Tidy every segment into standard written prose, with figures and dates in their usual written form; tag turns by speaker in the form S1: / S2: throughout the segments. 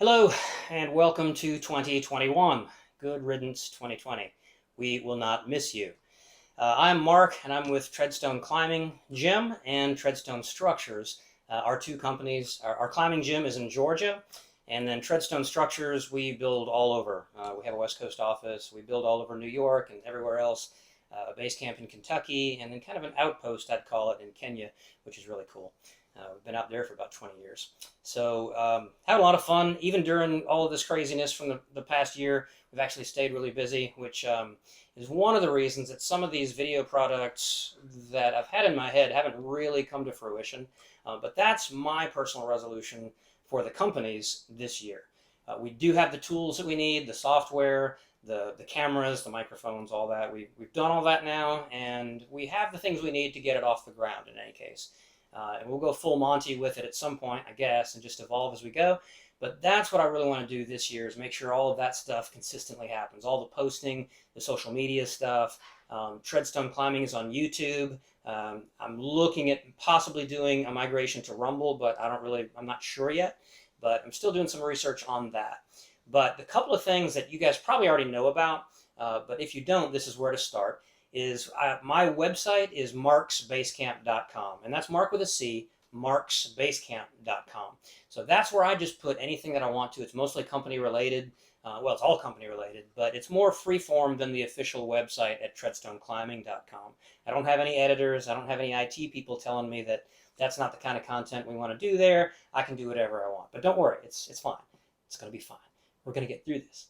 S1: Hello and welcome to 2021. Good riddance 2020. We will not miss you. I'm Mark and I'm with Treadstone Climbing Gym and Treadstone Structures. Our two companies, our climbing gym is in Georgia, and then Treadstone Structures we build all over. We have a West Coast office, we build all over New York and everywhere else. A base camp in Kentucky, and then kind of an outpost, I'd call it, in Kenya, which is really cool. We've been out there for about 20 years. So, had a lot of fun, even during all of this craziness from the past year. We've actually stayed really busy, which is one of the reasons that some of these video products that I've had in my head haven't really come to fruition. But that's my personal resolution for the companies this year. We do have the tools that we need, the software, the cameras, the microphones, all that. We've done all that now, and we have the things we need to get it off the ground in any case. And we'll go full Monty with it at some point, I guess, and just evolve as we go. But that's what I really want to do this year, is make sure all of that stuff consistently happens. All the posting, the social media stuff. Treadstone Climbing is on YouTube. I'm looking at possibly doing a migration to Rumble, but I'm not sure yet. But I'm still doing some research on that. But the couple of things that you guys probably already know about, but if you don't, this is where to start, is my website is marksbasecamp.com, and that's Mark with a C, marksbasecamp.com. So that's where I just put anything that I want to. It's mostly company related. Well, it's all company related, but it's more freeform than the official website at treadstoneclimbing.com. I don't have any editors. I don't have any IT people telling me that that's not the kind of content we want to do there. I can do whatever I want. But don't worry, it's fine. It's going to be fine. We're going to get through this.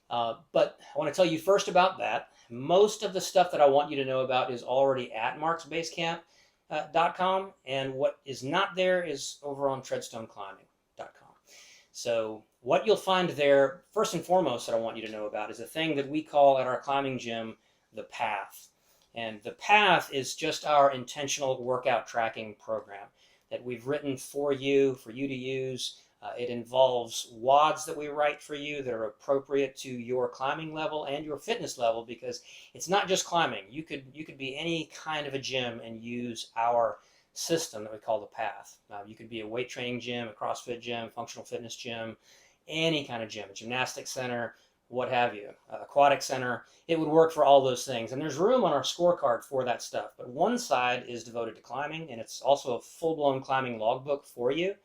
S1: But I want to tell you first about that. Most of the stuff that I want you to know about is already at marksbasecamp.com, and what is not there is over on treadstoneclimbing.com. So what you'll find there, first and foremost, that I want you to know about is a thing that we call at our climbing gym the Path. And the Path is just our intentional workout tracking program that we've written for you to use. It involves WODs that we write for you that are appropriate to your climbing level and your fitness level, because it's not just climbing. You could be any kind of a gym and use our system that we call the Path. You could be a weight training gym, a CrossFit gym, functional fitness gym, any kind of gym, a gymnastic center, what have you, aquatic center. It would work for all those things. And there's room on our scorecard for that stuff. But one side is devoted to climbing, and it's also a full-blown climbing logbook for you,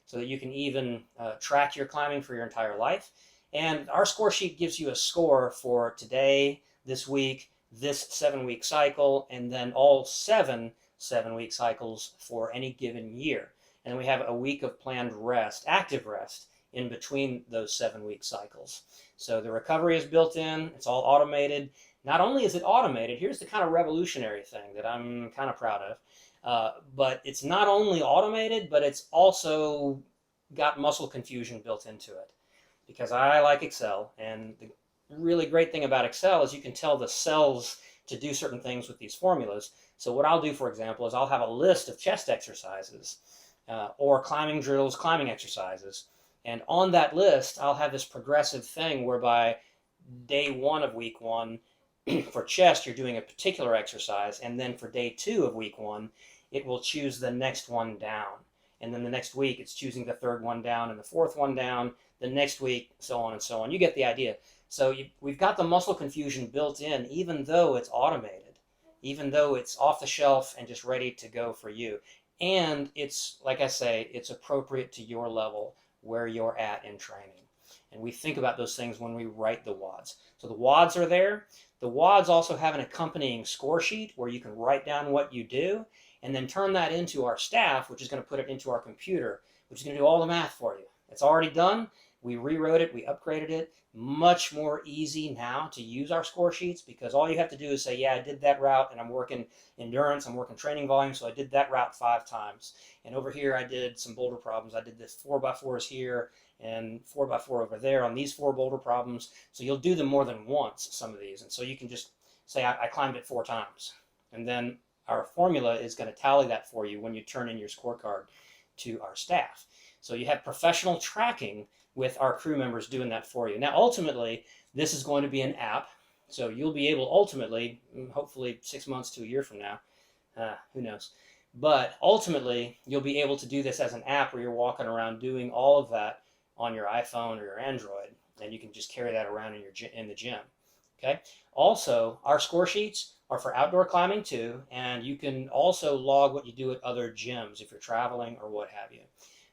S1: so that you can even track your climbing for your entire life. And our score sheet gives you a score for today, this week, this 7-week cycle, and then all 7-week cycles for any given year. And we have a week of planned rest, active rest, in between those 7-week cycles. So the recovery is built in, it's all automated. Not only is it automated, here's the kind of revolutionary thing that I'm kind of proud of. But it's not only automated, but it's also got muscle confusion built into it. Because I like Excel, and the really great thing about Excel is you can tell the cells to do certain things with these formulas. So what I'll do, for example, is I'll have a list of chest exercises or climbing drills, climbing exercises. And on that list, I'll have this progressive thing whereby day 1 of week 1, for chest, you're doing a particular exercise, and then for day 2 of week 1, it will choose the next one down. And then the next week, it's choosing the 3rd one down and the 4th one down. The next week, so on and so on. You get the idea. So we've got the muscle confusion built in, even though it's automated, even though it's off the shelf and just ready to go for you. And it's, like I say, it's appropriate to your level, where you're at in training. And we think about those things when we write the WODs. So the WODs are there. The WODs also have an accompanying score sheet where you can write down what you do and then turn that into our staff, which is going to put it into our computer, which is going to do all the math for you. It's already done. We rewrote it. We upgraded it. Much more easy now to use our score sheets, because all you have to do is say, yeah, I did that route, and I'm working endurance, I'm working training volume, so I did that route 5 times. And over here I did some boulder problems. I did this 4x4s here and 4x4 over there on these 4 boulder problems. So you'll do them more than once, some of these. And so you can just say, I climbed it 4 times. And then our formula is going to tally that for you when you turn in your scorecard to our staff. So you have professional tracking with our crew members doing that for you. Now, ultimately, this is going to be an app. So you'll be able, ultimately, hopefully 6 months to a year from now, who knows. But ultimately, you'll be able to do this as an app where you're walking around doing all of that on your iPhone or your Android, and you can just carry that around in the gym. Okay. Also, our score sheets are for outdoor climbing too, and you can also log what you do at other gyms if you're traveling or what have you.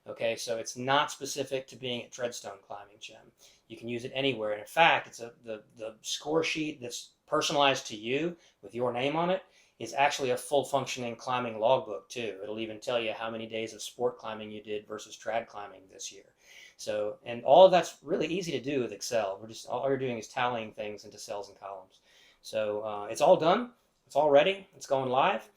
S1: Okay, so it's not specific to being at Treadstone Climbing Gym. You can use it anywhere. And in fact, the score sheet that's personalized to you with your name on it is actually a full functioning climbing logbook too. It'll even tell you how many days of sport climbing you did versus trad climbing this year. So, and all of that's really easy to do with Excel. All you're doing is tallying things into cells and columns. So it's all done. It's all ready. It's going live.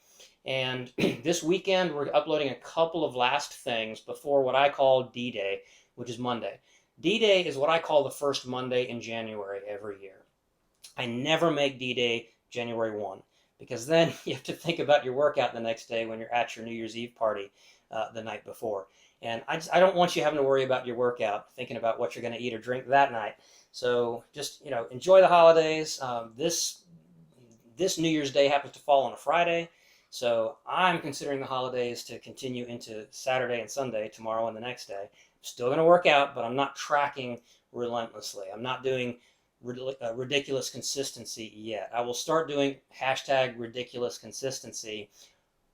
S1: And this weekend, we're uploading a couple of last things before what I call D-Day, which is Monday. D-Day is what I call the first Monday in January every year. I never make D-Day January 1, because then you have to think about your workout the next day when you're at your New Year's Eve party the night before. And I don't want you having to worry about your workout, thinking about what you're going to eat or drink that night. So just, enjoy the holidays. This New Year's Day happens to fall on a Friday. So I'm considering the holidays to continue into Saturday and Sunday, tomorrow and the next day. I'm still going to work out, but I'm not tracking relentlessly. I'm not doing ridiculous consistency yet. I will start doing #ridiculous consistency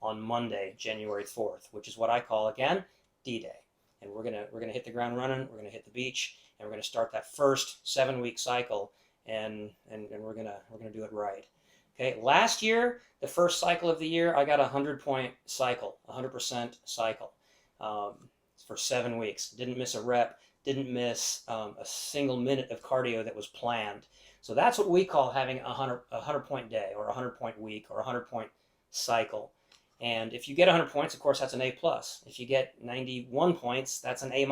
S1: on Monday, January 4th, which is what I call, again, D-Day. And we're gonna hit the ground running. We're gonna hit the beach, and we're gonna start that first 7-week cycle, and we're gonna do it right. Okay. Last year, the first cycle of the year, I got a 100-point cycle, 100% cycle, for 7 weeks. Didn't miss a rep. Didn't miss a single minute of cardio that was planned. So that's what we call having a 100-point day, or a 100-point week, or a 100-point cycle. And if you get 100 points, of course, that's an A+. If you get 91 points, that's an A-.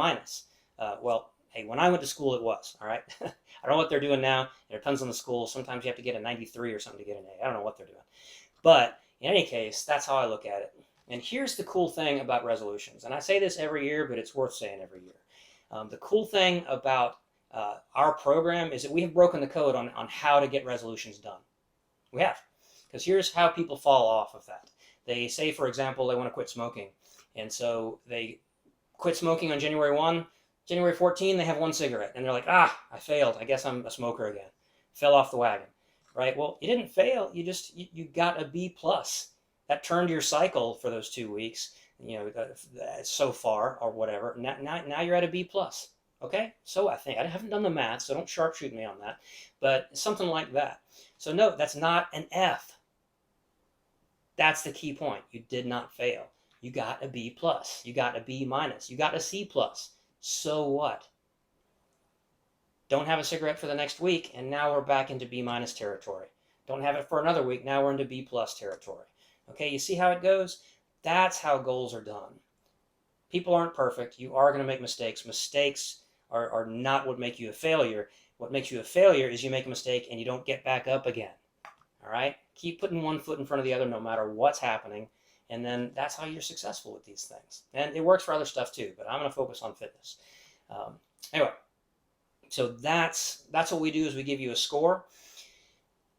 S1: Well, hey, when I went to school, it was, all right? I don't know what they're doing now. It depends on the school. Sometimes you have to get a 93 or something to get an A. I don't know what they're doing. But in any case, that's how I look at it. And here's the cool thing about resolutions. And I say this every year, but it's worth saying every year. The cool thing about our program is that we have broken the code on how to get resolutions done. We have. Because here's how people fall off of that. They say, for example, they want to quit smoking. And so they quit smoking on January 1. January 14, they have 1 cigarette. And they're like, I failed. I guess I'm a smoker again. Fell off the wagon. Right? Well, you didn't fail. You got a B+. That turned your cycle for those 2 weeks, so far or whatever. Now you're at a B+. Okay? So I haven't done the math, so don't sharpshoot me on that. But something like that. So no, that's not an F. That's the key point. You did not fail. You got a B+. You got a B-. You got a C+. So what? Don't have a cigarette for the next week, and now we're back into B- territory. Don't have it for another week, now we're into B+ territory. Okay, you see how it goes? That's how goals are done. People aren't perfect. You are going to make mistakes. Mistakes are not what make you a failure. What makes you a failure is you make a mistake and you don't get back up again. All right? Keep putting one foot in front of the other no matter what's happening, and then that's how you're successful with these things. And it works for other stuff too, but I'm going to focus on fitness. Anyway, so that's what we do, is we give you a score.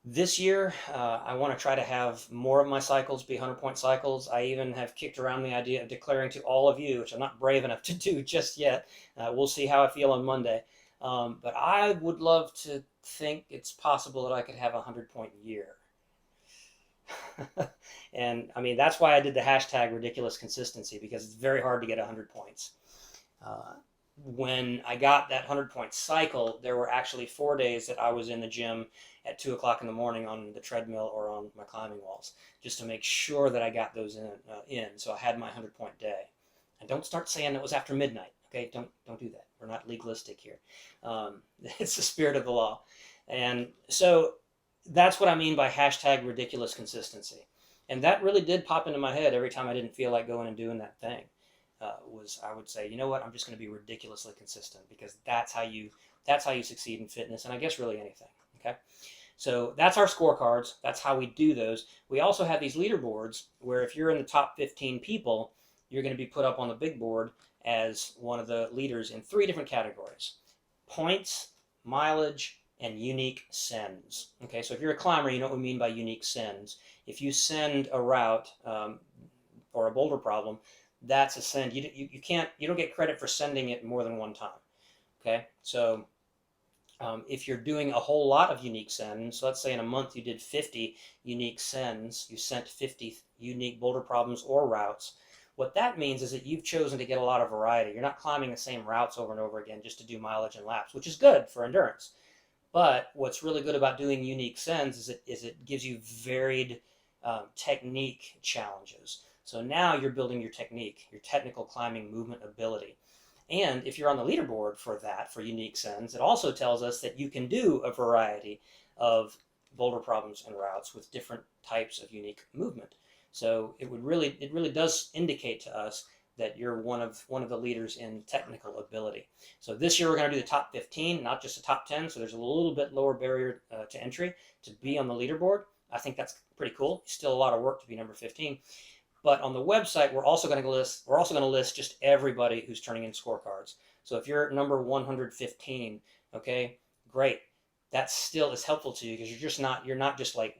S1: This year, I want to try to have more of my cycles be 100-point cycles. I even have kicked around the idea of declaring to all of you, which I'm not brave enough to do just yet. We'll see how I feel on Monday. But I would love to think it's possible that I could have a 100-point year. And I mean, that's why I did the #ridiculous consistency, because it's very hard to get 100 points. When I got that 100-point cycle, there were actually 4 days that I was in the gym at 2 o'clock in the morning on the treadmill or on my climbing walls, just to make sure that I got those in. So I had my 100-point day. And don't start saying it was after midnight. Okay, don't do that. We're not legalistic here. It's the spirit of the law. And so that's what I mean by #ridiculous consistency. And that really did pop into my head every time I didn't feel like going and doing that thing. I would say, you know what, I'm just going to be ridiculously consistent, because that's how you succeed in fitness, and I guess really anything. Okay, so that's our scorecards. That's how we do those. We also have these leaderboards where if you're in the top 15 people, you're going to be put up on the big board as one of the leaders in 3 different categories: points, mileage, and unique sends. Okay, so if you're a climber, you know what we mean by unique sends. If you send a route or a boulder problem, that's a send. You don't get credit for sending it more than one time. Okay, so if you're doing a whole lot of unique sends, so let's say in a month you did 50 unique sends, you sent 50 unique boulder problems or routes, what that means is that you've chosen to get a lot of variety. You're not climbing the same routes over and over again just to do mileage and laps, which is good for endurance. But what's really good about doing unique sends is it gives you varied technique challenges. So now you're building your technique, your technical climbing movement ability. And if you're on the leaderboard for that, for unique sends, it also tells us that you can do a variety of boulder problems and routes with different types of unique movement. So it really does indicate to us that you're one of the leaders in technical ability. So this year we're going to do the top 15, not just the top 10. So there's a little bit lower barrier to entry to be on the leaderboard. I think that's pretty cool. Still a lot of work to be number 15. But on the website, we're also going to list just everybody who's turning in scorecards. So if you're at number 115, okay, great. That still is helpful to you because you're not just like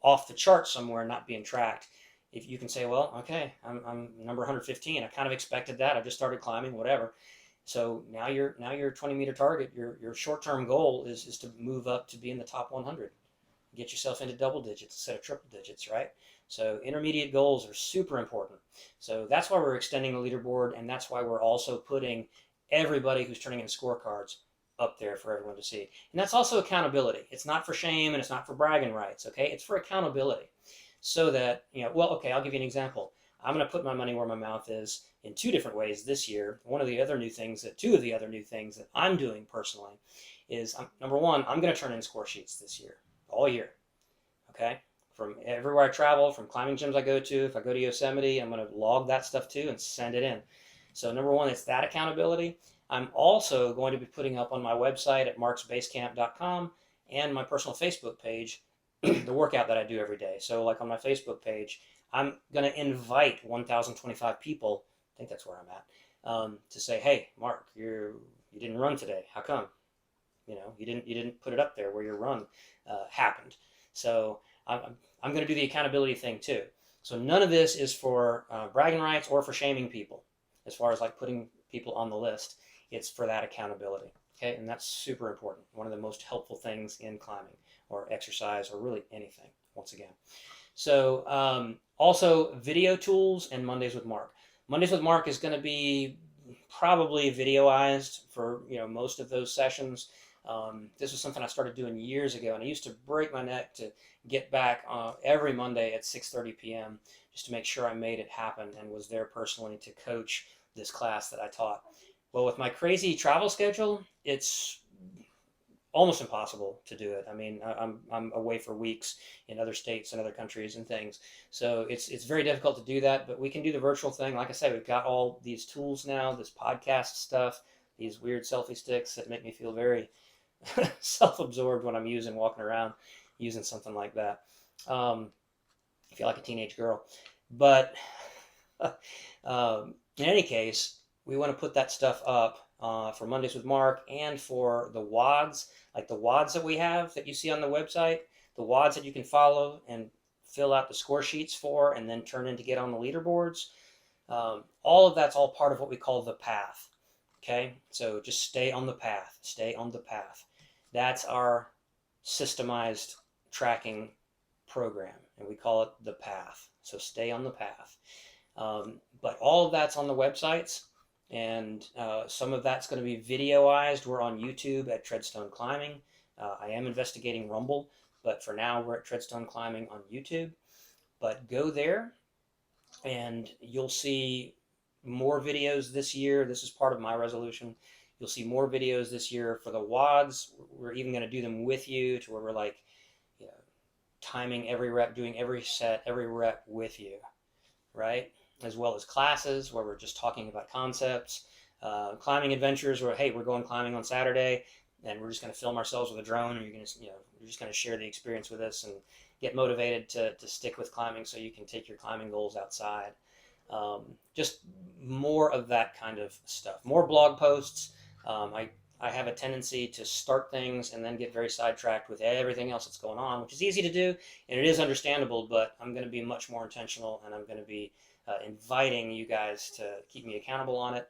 S1: off the chart somewhere not being tracked. If you can say, well, okay, I'm number 115. I kind of expected that. I just started climbing, whatever. So now your 20-meter target, your short-term goal is to move up to be in the top 100. Get yourself into double digits instead of triple digits, right? So intermediate goals are super important. So that's why we're extending the leaderboard, and that's why we're also putting everybody who's turning in scorecards up there for everyone to see. And that's also accountability. It's not for shame and it's not for bragging rights, okay? It's for accountability. So that, well, okay, I'll give you an example. I'm going to put my money where my mouth is in two different ways this year. Two of the other new things that I'm doing personally is, number one, I'm going to turn in score sheets this year, all year, okay? From everywhere I travel, from climbing gyms I go to, if I go to Yosemite, I'm going to log that stuff too and send it in. So number one, it's that accountability. I'm also going to be putting up on my website at marksbasecamp.com and my personal Facebook page the workout that I do every day. So like on my Facebook page, I'm going to invite 1,025 people, I think that's where I'm at, to say, hey, Mark, you didn't run today. How come? You didn't put it up there where your run happened. So I'm going to do the accountability thing too. So none of this is for bragging rights or for shaming people as far as like putting people on the list. It's for that accountability. Okay, and that's super important. One of the most helpful things in climbing or exercise or really anything, once again. So also video tools and Mondays with Mark. Mondays with Mark is going to be probably videoized for most of those sessions. This was something I started doing years ago, and I used to break my neck to get back every Monday at 6:30 p.m. just to make sure I made it happen and was there personally to coach this class that I taught. Well, with my crazy travel schedule, it's almost impossible to do it. I mean, I'm away for weeks in other states and other countries and things, so it's very difficult to do that. But we can do the virtual thing. Like I said, we've got all these tools now, this podcast stuff, these weird selfie sticks that make me feel very self-absorbed when I'm walking around using something like that. I feel like a teenage girl. But in any case, we want to put that stuff up for Mondays with Mark and for the WODs, like the WODs that we have that you see on the website, the WODs that you can follow and fill out the score sheets for and then turn in to get on the leaderboards. All of that's all part of what we call the path. Okay, so just stay on the path. Stay on the path. That's our systemized tracking program, and we call it the path. So stay on the path. But all of that's on the websites, and some of that's going to be videoized. We're on YouTube at Treadstone Climbing. I am investigating Rumble, but for now we're at Treadstone Climbing on YouTube. But go there, and you'll see more videos this year. This is part of my resolution. You'll see more videos this year for the WODs. We're even going to do them with you to where we're like, timing every rep, doing every set, every rep with you, right? As well as classes where we're just talking about concepts, climbing adventures where, hey, we're going climbing on Saturday and we're just going to film ourselves with a drone, and you're just going to share the experience with us and get motivated to stick with climbing so you can take your climbing goals outside. Just more of that kind of stuff. More blog posts. I have a tendency to start things and then get very sidetracked with everything else that's going on, which is easy to do, and it is understandable, but I'm going to be much more intentional, and I'm going to be inviting you guys to keep me accountable on it.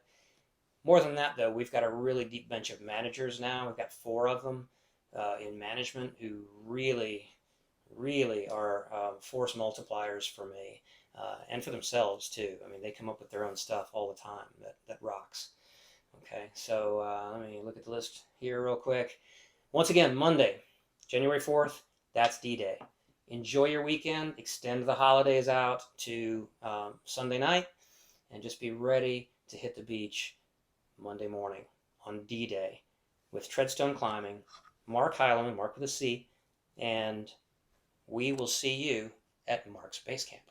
S1: More than that, though, we've got a really deep bench of managers now. We've got 4 of them in management who really, really are force multipliers for me and for themselves, too. I mean, they come up with their own stuff all the time that rocks. Okay, so let me look at the list here real quick. Once again, Monday, January 4th, that's D-Day. Enjoy your weekend, extend the holidays out to Sunday night, and just be ready to hit the beach Monday morning on D-Day with Treadstone Climbing, Mark Heileman, Mark with a C, and we will see you at Mark's Base Camp.